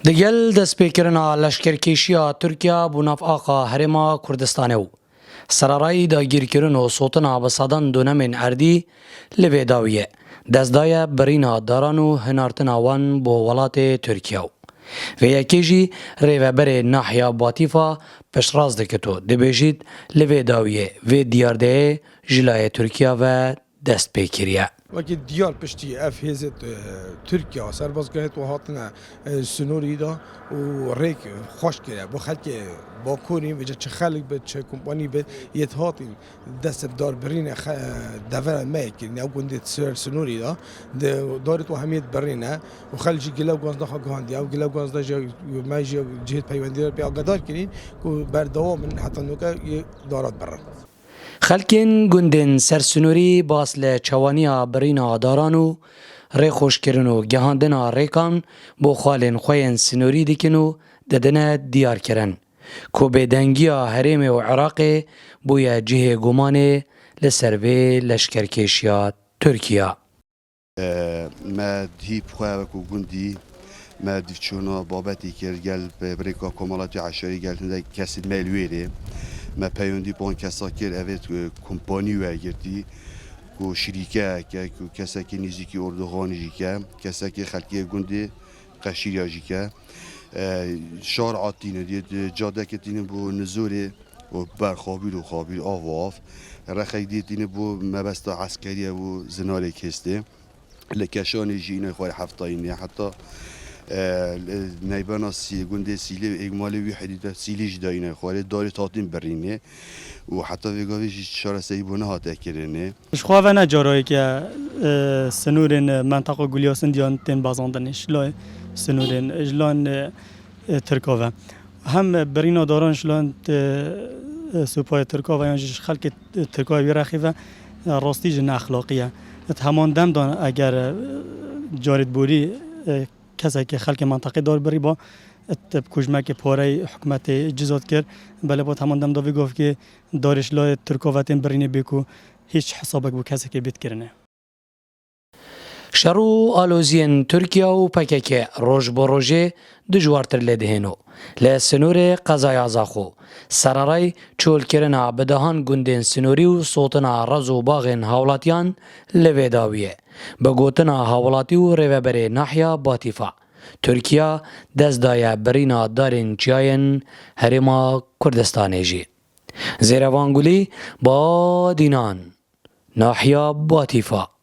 دگل دەستپێکردنا لەشکرکێشیە تورکیا بۆ ناوئاقا هەرێما کوردستانê û serarayî dagîrkirin û sotina bisadan dûnemên erdî li vê dawî ye destdaye birîna daran û hinartina wan bo welatê Tirkiye û vê yekê jî rêveberê Nahiya Batîfa piştrast dikit û dibêjît li vê dawiyê vê diyardeyê ji layê Tirkiye ve dest pê kiriye. وقتی دیار پشتی اف هزت ترکیه سربازگاهت و هاتنا سنوری دا و ریک خوش کرده با خلک با کونی و چه خلک به چه کمپانی به یت هاتی دست دار برین دور میکنی او گنده سنوری دا دارت و همیت برینه و خلجی گلو گازده خواهندی او گلو گازده ماجی جهت پیوندی را بیا قدار کنین که بر دوام حتی نوکه دارات برن. خەلکên gundên sersnûrî bas li çewaniya birîna daran û rêxweşkirin û gihandina rêkan bo xalên xwe yên snûrî dikin û didine diyarkirin ku bêdengiya herêmê û Iraqê bûye cihê gumanê li ser vê leşkerkêşiya Tirkiye. Me dîp xwe wekû gundî me dîvçûna babetê kir gel birêka Komalatê Eşerî gel hinde kesî Melwêrê me peyondî ban kesa kir evê kompanî wergirtî ku şîrîkeyeke ku kesekî nîzîkî Ordoğanê jî ke kesekî xelkê gundê Qeşîrya jî ke şar atîne cadekê tîne bû Nizorê û berxabîr û xabîr av û av rexek dî tîne bû mebesta eskeriye û zinarê kestê li Keşanê jî îne xwe heftayîne heta نایبانا گنده سیلی اجمالی وی حدیده سیلیش داینه خواره داری تاتین برینه و حتی ویگاویش شار سیبونه هات اکرینه. شخواه نه جارایی که سنورن منطقه گلیاسن دیان تن بازاندنش لای سنورن اجلان ترکاوه هم برینا داران شلان سپاه ترکاوه یعنی خلک ترکاوه بیرخیوه راستی جن اخلاقیه همان دم دان اگر جارید بوری کسی که خلک منطقه دار بری با کجمه که پاره حکومت اجازت کرد بله با تمام دم داوی گفت که دارش لای ترکاوتین برینه بکو هیچ حسابک بو کسی که بیت کرنه شر و آلوزیên Tirkiye û PKK roj bi rojê dijwartir lê dihêno li sinûrê qezaya Zaxo serarayî çûlkirina bidehan gundên sinûrî û sotina rez û baxên hawlatiyan li vê dawî ye bi gotina hawlatî û rêveberê Nahiya Batîfa Tirkiye dest daye birîna darên çiyayên herêma Kurdistanê jî zêrevangulî ba dînan Nahiya Batîfa.